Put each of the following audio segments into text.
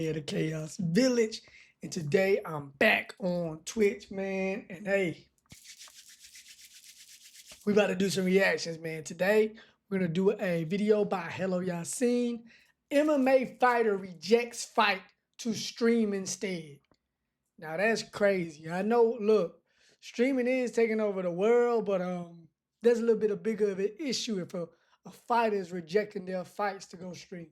The Chaos Village. And today I'm back on Twitch, man. And hey, we about to do some reactions, man. Today we're gonna do a video by Hello Yasin. MMA fighter rejects fight to stream instead. Now that's crazy. I know. Look, streaming is taking over the world, but there's a little bit of bigger of an issue if a fighter is rejecting their fights to go stream.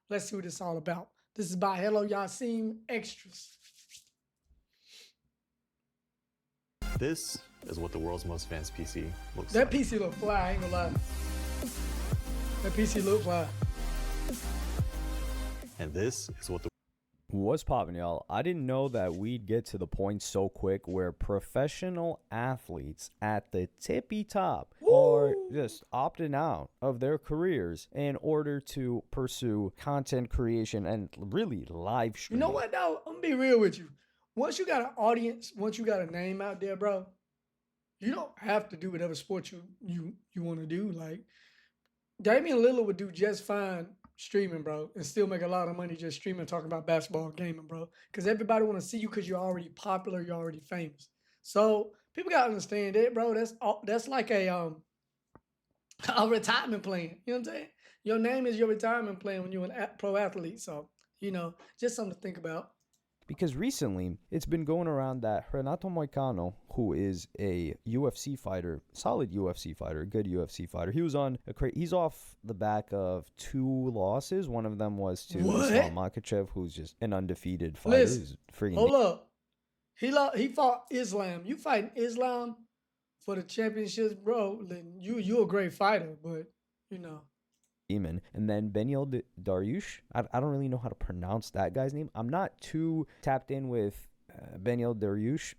Let's see what it's all about. This is by Hello Yasin Extras. This is what the world's most advanced PC looks That like. PC look fly, I ain't gonna lie. That PC look fly. And this is what the What's poppin', y'all? I didn't know that we'd get to the point so quick where professional athletes at the tippy top are just opting out of their careers in order to pursue content creation and really live You streaming. know what though? I'm gonna be real with you. Once you got an audience, once you got a name out there, bro, you don't have to do whatever sport you want to do. Like Damian Lillard would do just fine streaming, bro, and still make a lot of money just streaming, talking about basketball, gaming, bro. Because everybody want to see you because you're already popular, you're already famous. So people gotta understand that, bro. That's like a retirement plan. You know what I'm saying? Your name is your retirement plan when you're a pro athlete. So just something to think about. Because recently, it's been going around that Renato Moicano, who is a UFC fighter, solid UFC fighter, good UFC fighter, he's off the back of 2 losses. One of them was to Islam Makhachev, who's just an undefeated fighter. Listen, hold up. He fought Islam. You fighting Islam for the championships, bro. Then you a great fighter, but you know. And then Benyil Dariush, I don't really know how to pronounce that guy's name. I'm not too tapped in with Benyil Dariush,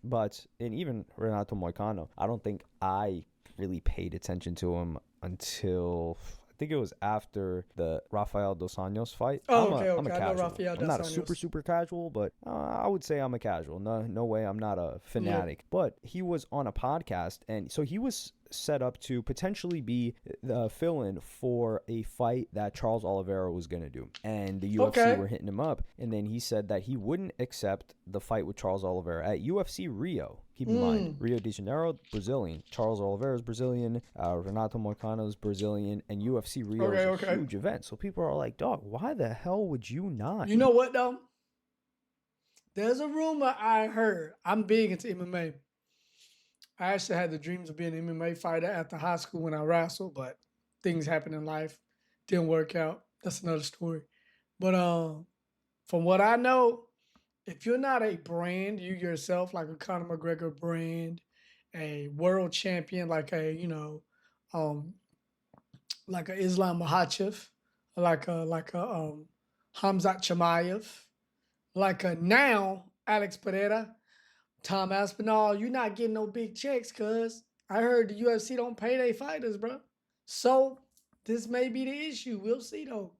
and even Renato Moicano, I don't think I really paid attention to him until I think it was after the Rafael Dos Anjos fight. Oh, I'm a I know casual. Rafael I'm not a Dos Anjos. super casual, but I would say I'm a casual. No way, I'm not a fanatic. Yeah. But he was on a podcast, and so he was set up to potentially be the fill-in for a fight that Charles Oliveira was going to do. And the UFC were hitting him up. And then he said that he wouldn't accept the fight with Charles Oliveira at UFC Rio. Keep in mind, Rio de Janeiro, Brazilian. Charles Oliveira is Brazilian. Renato Moicano is Brazilian. And UFC Rio is a huge event. So people are like, dog, why the hell would you not? You know what, though? There's a rumor I heard. I'm big into MMA. I actually had the dreams of being an MMA fighter after high school when I wrestled, but things happen in life. Didn't work out. That's another story. But from what I know, if you're not a brand, you yourself, like a Conor McGregor brand, a world champion, like a Islam Makhachev, like a Hamzat Chimaev, like a now Alex Pereira, Tom Aspinall, you're not getting no big checks, cuz I heard the UFC don't pay their fighters, bro. So this may be the issue. We'll see though.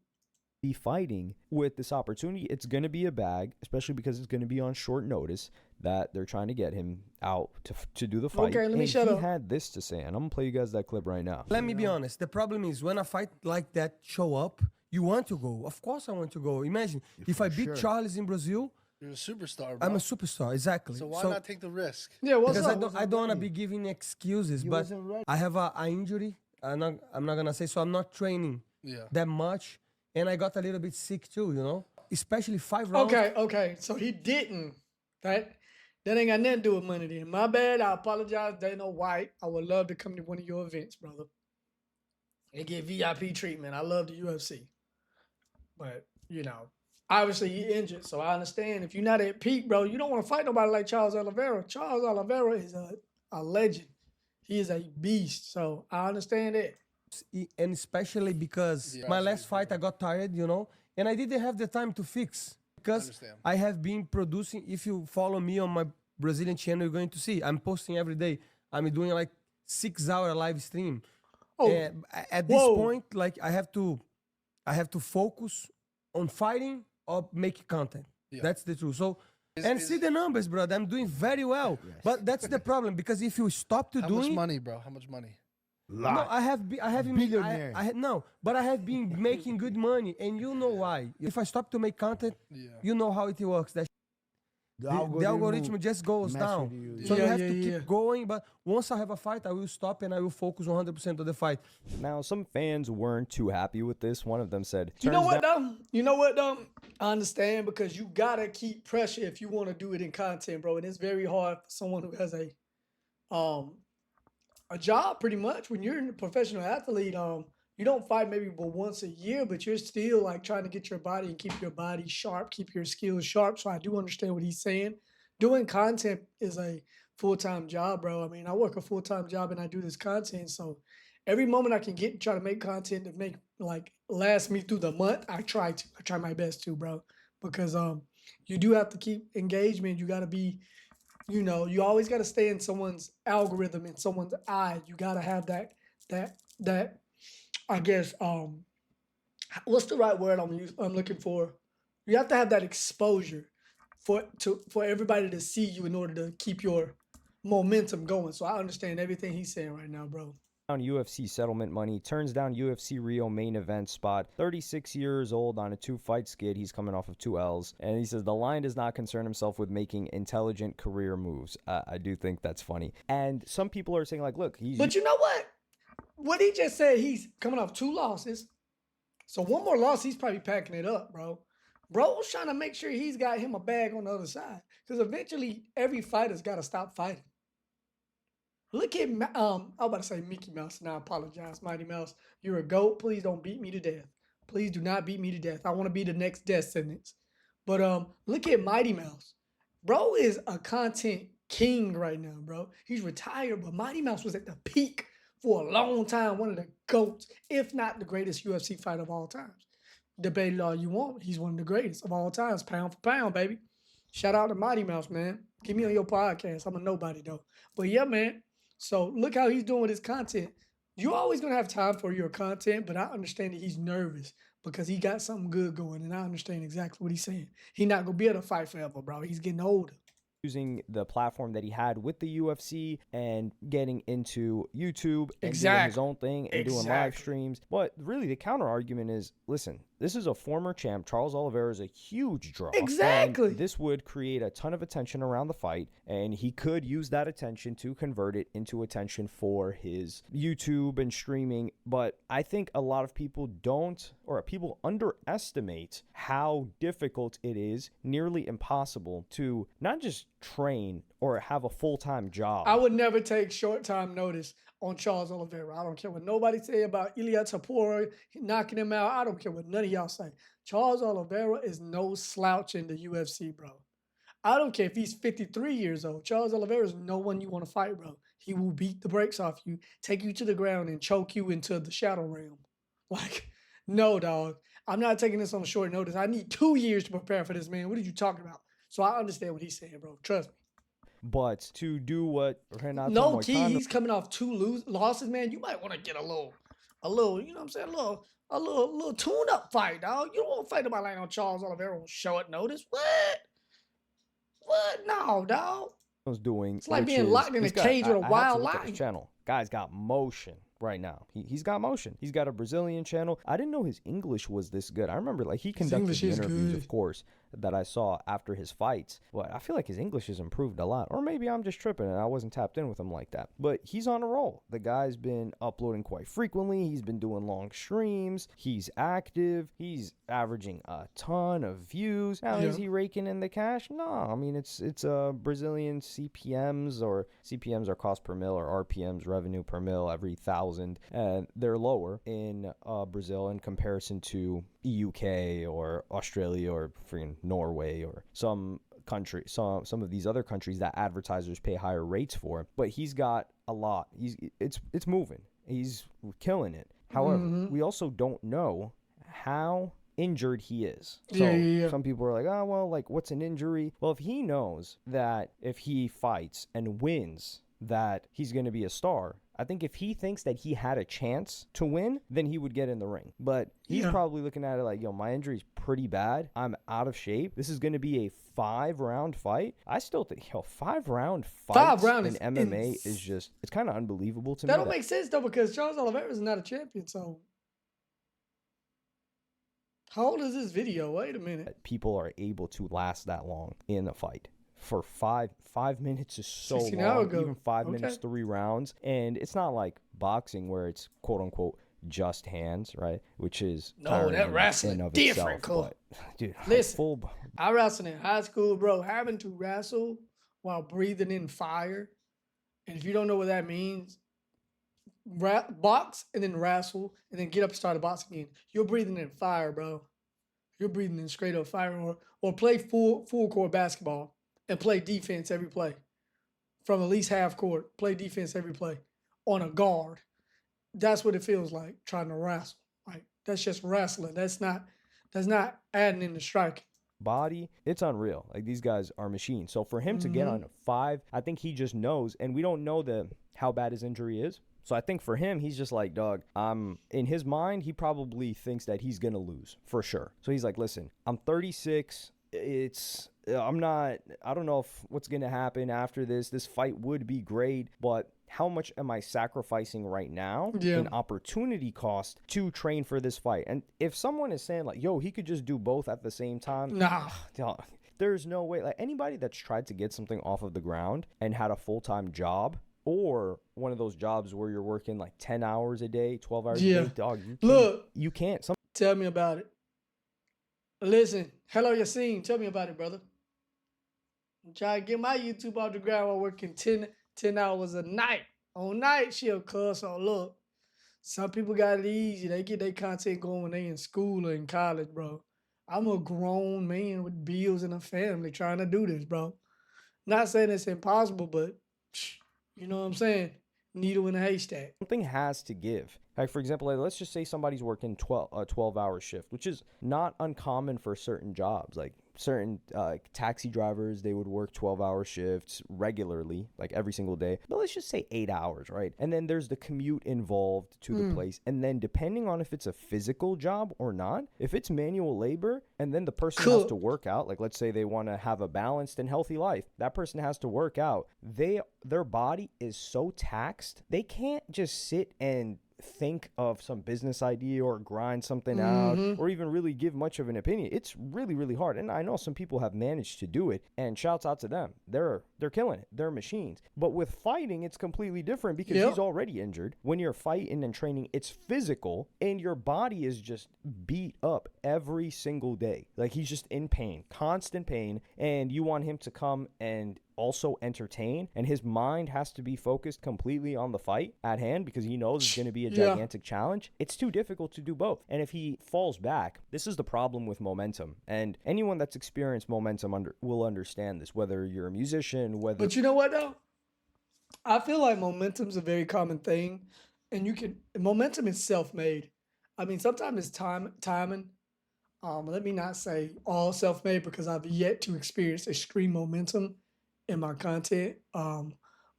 Be fighting with this opportunity, it's going to be a bag, especially because it's going to be on short notice that they're trying to get him out to do the fight. Okay, let me shut up. He had this to say, and I'm going to play you guys that clip right now. Let me be honest. The problem is when a fight like that show up, you want to go. Of course I want to go. Imagine if I beat Charles in Brazil. You're a superstar, bro. I'm a superstar, exactly. So why not take the risk? Yeah, because I don't want to be giving excuses, but I have an injury. I'm not gonna say, so I'm not training that much, and I got a little bit sick too, you know. Especially 5 rounds. Okay. So he didn't. That ain't got nothing to do with money then. My bad. I apologize, Dana White. I would love to come to one of your events, brother, and get VIP treatment. I love the UFC, but obviously he injured, so I understand. If you're not at peak, bro, you don't want to fight nobody like Charles Oliveira. Charles Oliveira is a legend. He is a beast, so I understand that. And especially because my last fight, I got tired, and I didn't have the time to fix. Because I have been producing, if you follow me on my Brazilian channel, you're going to see, I'm posting every day. I'm doing like 6-hour live stream. And at this point, like I have to focus on fighting or make content. That's the truth. So, see the numbers, brother. I'm doing very well. But that's the problem, because if you stop to doing... How much money, bro? How much money? No, I have been Billionaire. no, but I have been making good money, and you know why. If I stop to make content, you know how it works. The algorithm just goes mess down. with you. So you Yeah, have yeah, to yeah. keep going. But once I have a fight, I will stop and I will focus 100% on the fight. Now, some fans weren't too happy with this. One of them said, You know "Turns what down- though? You know what though? I understand because you gotta keep pressure if you want to do it in content, bro. And it's very hard for someone who has a job pretty much. When you're a professional athlete, you don't fight maybe but once a year, but you're still like trying to get your body and keep your body sharp, keep your skills sharp. So I do understand what he's saying. Doing content is a full-time job, bro. I mean, I work a full-time job and I do this content. So every moment I can get try to make content to make like last me through the month, I try to. I try my best to, bro. Because you do have to keep engagement. You gotta be, you always gotta stay in someone's algorithm, in someone's eye. You gotta have that I guess what's the right word I'm looking for? You have to have that exposure for everybody to see you in order to keep your momentum going. So I understand everything he's saying right now, bro. UFC settlement money, turns down UFC Rio main event spot. 36 years old on a 2-fight skid. He's coming off of 2 L's. And he says the Lion does not concern himself with making intelligent career moves. I do think that's funny. And some people are saying, like, look, he's... But you know what? What he just said, he's coming off 2 losses. So one more loss, he's probably packing it up, bro. Bro's trying to make sure he's got him a bag on the other side. Because eventually, every fighter's got to stop fighting. Look at, I was about to say Mickey Mouse, and I apologize, Mighty Mouse. You're a GOAT. Please don't beat me to death. Please do not beat me to death. I want to be the next death sentence. But look at Mighty Mouse. Bro is a content king right now, bro. He's retired, but Mighty Mouse was at the peak for a long time. One of the GOATs, if not the greatest UFC fighter of all times. Debate it all you want. He's one of the greatest of all times, pound for pound, baby. Shout out to Mighty Mouse, man. Get me on your podcast. I'm a nobody, though. But yeah, man. So look how he's doing with his content. You're always going to have time for your content, but I understand that he's nervous because he got something good going, and I understand exactly what he's saying. He's not going to be able to fight forever, bro. He's getting older. Using the platform that he had with the UFC and getting into YouTube and doing his Exactly. own thing and doing live streams. But really, the counter argument is, listen, this is a former champ. Charles Oliveira is a huge draw. Exactly. And this would create a ton of attention around the fight, and he could use that attention to convert it into attention for his YouTube and streaming. But I think a lot of people don't, or people underestimate how difficult it is, nearly impossible, to not just train or have a full-time job. I would never take short-time notice on Charles Oliveira. I don't care what nobody say about Ilia Topuria knocking him out. I don't care what none of y'all say. Charles Oliveira is no slouch in the UFC, bro. I don't care if he's 53 years old. Charles Oliveira is no one you want to fight, bro. He will beat the brakes off you, take you to the ground, and choke you into the shadow realm. Like, no, dog. I'm not taking this on short notice. I need 2 years to prepare for this, man. What are you talking about? So I understand what he's saying, bro. Trust me. But to do what Renato No key, Moicano... he's coming off 2 losses, man. You might want to get a little, you know what I'm saying? A little tune-up fight, dog. You don't want to fight nobody like no Charles Oliveira on short notice. What? No, dog. was doing. It's like which being is- locked in a he's got- cage with a I had to wild look at his lion. channel. Guy's got motion right now. He's got motion. He's got a Brazilian channel. I didn't know his English was this good. I remember like he conducted English the is interviews, good. of course, that I saw after his fights. But I feel like his English has improved a lot. Or maybe I'm just tripping and I wasn't tapped in with him like that. But he's on a roll. The guy's been uploading quite frequently. He's been doing long streams. He's active. He's averaging a ton of views. Now, is Yeah. he raking in the cash? No. I mean, it's Brazilian CPMs, or CPMs are cost per mil, or RPMs, revenue per mil, every 1,000. And they're lower in Brazil in comparison to UK or Australia or freaking Norway or some country, some of these other countries that advertisers pay higher rates for. But he's got a lot. It's moving. He's killing it. However, we also don't know how injured he is. So Yeah. some people are like, oh, well, like, what's an injury? Well, if he knows that if he fights and wins, that he's going to be a star, I think if he thinks that he had a chance to win, then he would get in the ring. But he's Yeah. probably looking at it like, yo, my injury's pretty bad. I'm out of shape. This is going to be a 5-round fight. I still think, yo, 5-round fights round in is MMA is just, it's kind of unbelievable to That me. don't make sense though, because Charles Oliveira is not a champion. So how old is this video? Wait a minute. That people are able to last that long in a fight. For 5 minutes is so 16 hours long. ago. Even 5 Okay. minutes, 3 rounds. And it's not like boxing where it's quote unquote just hands, right? Which is No, tiring that in wrestling and of different, itself, cool. but, dude, Listen. full I wrestled in high school, bro. Having to wrestle while breathing in fire. And if you don't know what that means, box and then wrestle and then get up and start a box again. You're breathing in fire, bro. You're breathing in straight up fire. Or play full court basketball and play defense every play. From at least half court, play defense every play on a guard. That's what it feels like trying to wrestle. Like that's just wrestling. That's not adding in the striking. body, it's unreal. Like these guys are machines. So for him to get on 5, I think he just knows, and we don't know how bad his injury is. So I think for him, he's just like, dog, in his mind, he probably thinks that he's going to lose for sure. So he's like, listen, I'm 36. I don't know what's going to happen after this. This fight would be great, but how much am I sacrificing right now in opportunity cost to train for this fight? And if someone is saying like, yo, he could just do both at the same time. Nah. There's no way. Like anybody that's tried to get something off of the ground and had a full-time job, or one of those jobs where you're working like 10 hours a day, 12 hours a day, dog, you can't. Tell me about it. Listen, hello Yassine, tell me about it, brother. I'm trying to get my YouTube off the ground while working 10 hours a night. On night shift, cuz. So look, some people got it easy. They get their content going when they in school or in college, bro. I'm a grown man with bills and a family trying to do this, bro. Not saying it's impossible, but you know what I'm saying? Needle in a haystack. Something has to give. Like, for example, let's just say somebody's working a 12-hour shift, which is not uncommon for certain jobs. Like certain taxi drivers, they would work 12-hour shifts regularly, like every single day. But let's just say 8 hours, right? And then there's the commute involved to the place. And then depending on if it's a physical job or not, if it's manual labor, and then the person has to work out, like let's say they want to have a balanced and healthy life, that person has to work out. Their body is so taxed, they can't just sit and think of some business idea or grind something out or even really give much of an opinion. It's really, really hard. And I know some people have managed to do it, and shouts out to them. They're killing it. They're machines. But with fighting, it's completely different because he's already injured. When you're fighting and training, it's physical, and your body is just beat up every single day. Like he's just in pain, constant pain, and you want him to come and also entertain, and his mind has to be focused completely on the fight at hand because he knows it's going to be a gigantic challenge. It's too difficult to do both. And if he falls back, this is the problem with momentum. And anyone that's experienced momentum will understand this, whether you're a musician, whether... But you know what, though? I feel like momentum's a very common thing, and momentum is self-made. I mean, sometimes it's timing. Let me not say all self-made because I've yet to experience extreme momentum in my content. But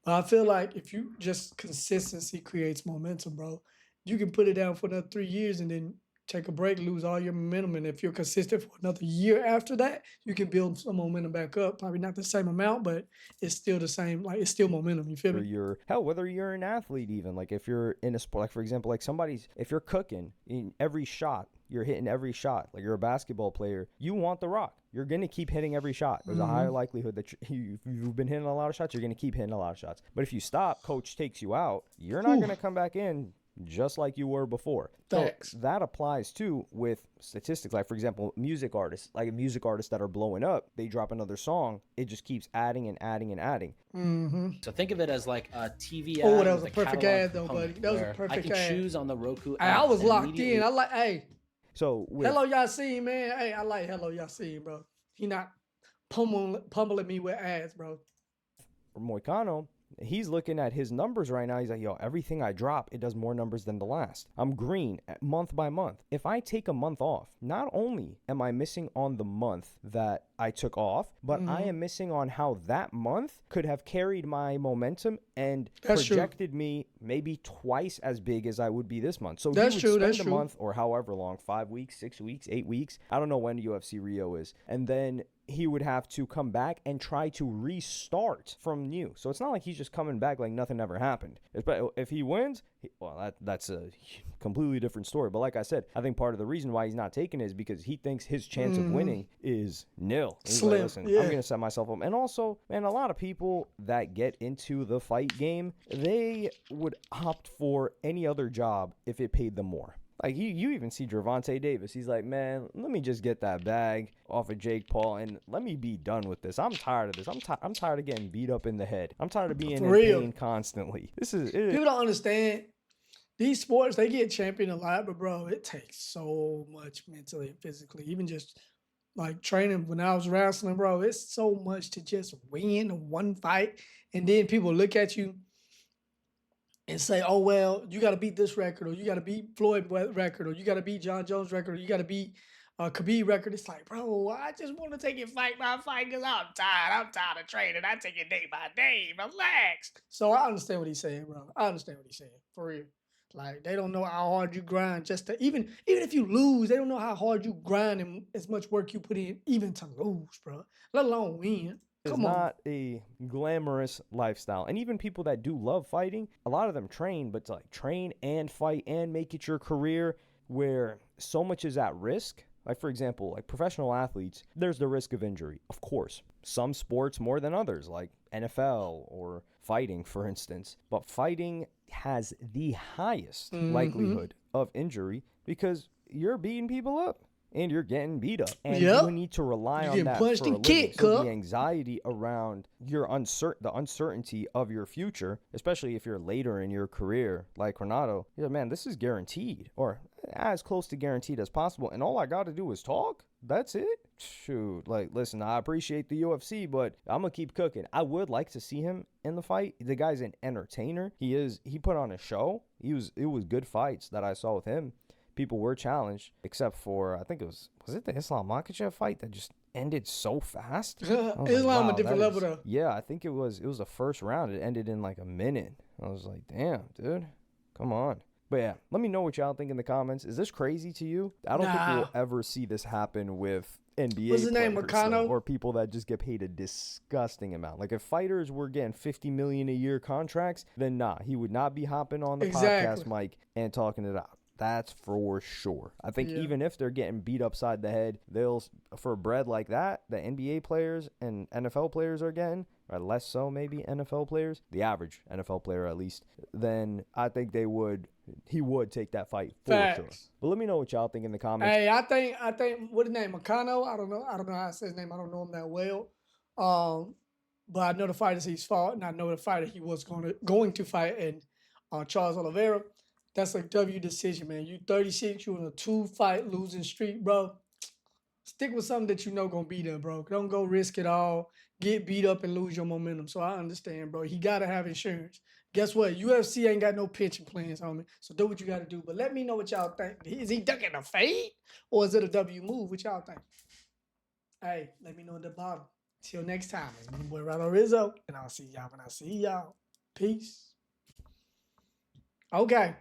I feel like if you just consistency creates momentum, bro. You can put it down for another 3 years and then take a break, lose all your momentum. And if you're consistent for another year after that, you can build some momentum back up. Probably not the same amount, but it's still the same. Like it's still momentum. You feel me? Whether you're an athlete, even like if you're in a sport, like for example, like if you're cooking in every shot, you're hitting every shot. Like you're a basketball player, you want the rock. You're going to keep hitting every shot. There's a higher likelihood that you've been hitting a lot of shots. You're going to keep hitting a lot of shots. But if you stop, coach takes you out, you're not going to come back in just like you were before. Facts. So that applies too with statistics. Like for example, music artists that are blowing up, they drop another song, it just keeps adding and adding and adding. So think of it as like a TV ad. Oh, that was with a perfect catalog ad though, buddy. component That was a where perfect I can ad. choose on the Roku app. I was and locked in. immediately- I like, hey, So hello Yassine, man. Hey, I like hello Yassine, bro. He not pummeling me with ads, bro. Moicano, He's looking at his numbers right now. He's like, yo, everything I drop, it does more numbers than the last. I'm green month by month. If I take a month off, not only am I missing on the month that I took off, but I am missing on how that month could have carried my momentum and projected me maybe twice as big as I would be this month. So That's he true. would That's spend a true. month or however long, 5 weeks, 6 weeks, 8 weeks. I don't know when UFC Rio is. And then he would have to come back and try to restart from new. So it's not like he's just coming back like nothing ever happened. If he wins, well, that's a completely different story. But like I said, I think part of the reason why he's not taking it is because he thinks his chance of winning is nil. He's Slim. like, listen, Yeah. I'm going to set myself up. And also, man, a lot of people that get into the fight game, they would opt for any other job if it paid them more. Like, you even see Gervonta Davis. He's like, man, let me just get that bag off of Jake Paul and let me be done with this. I'm tired of this. I'm tired of getting beat up in the head. I'm tired of being in pain constantly. People don't understand. These sports, they get championed a lot, but, bro, it takes so much mentally and physically. Even just, like, training when I was wrestling, bro, it's so much to just win one fight. And then people look at you and say, oh, well, you got to beat this record, or you got to beat Floyd record, or you got to beat John Jones record, or you got to beat Khabib record. It's like, bro, I just want to take it fight by fight because I'm tired. I'm tired of training. I take it day by day. Relax. So I understand what he's saying, bro. I understand what he's saying, for real. Like, they don't know how hard you grind just to, even if you lose, they don't know how hard you grind and as much work you put in even to lose, bro, let alone win. It's not a glamorous lifestyle. And even people that do love fighting, a lot of them train, but to like train and fight and make it your career where so much is at risk. Like, for example, like professional athletes, there's the risk of injury, of course. Some sports more than others, like NFL or fighting, for instance. But fighting has the highest likelihood of injury because you're beating people up. And you're getting beat up. And you need to rely on that for a living. So the anxiety around your the uncertainty of your future, especially if you're later in your career, like Renato, you're like, man, this is guaranteed. Or as close to guaranteed as possible. And all I got to do is talk. That's it. Shoot. Like, listen, I appreciate the UFC, but I'm going to keep cooking. I would like to see him in the fight. The guy's an entertainer. He put on a show. It was good fights that I saw with him. People were challenged, except for, I think was it the Islam Makhachev fight that just ended so fast? Islam like, wow, a different level, though. Yeah, I think it was the first round. It ended in like a minute. I was like, damn, dude, come on. But yeah, let me know what y'all think in the comments. Is this crazy to you? I don't think we'll ever see this happen with NBA What's his name, players, Marcano? or people that just get paid a disgusting amount. Like if fighters were getting $50 million a year contracts, then nah, he would not be hopping on the podcast mic and talking it out. That's for sure. I think even if they're getting beat upside the head, they'll, for bread like that, the NBA players and NFL players are getting, or less so maybe NFL players, the average NFL player at least, then I think he would take that fight for sure. But let me know what y'all think in the comments. Hey, I think what his name, Marcano? I don't know how to say his name. I don't know him that well. But I know the fighters he's fought, and I know the fighter he was going to fight, and Charles Oliveira. That's a W decision, man. You 36, you in a 2-fight losing streak, bro. Stick with something that you know gonna be there, bro. Don't go risk it all, get beat up and lose your momentum. So I understand, bro. He gotta have insurance. Guess what? UFC ain't got no pension plans, homie. So do what you gotta do. But let me know what y'all think. Is he ducking a fade? Or is it a W move? What y'all think? Hey, let me know at the bottom. Till next time, it's my boy Rado Rizzo, and I'll see y'all when I see y'all. Peace. Okay.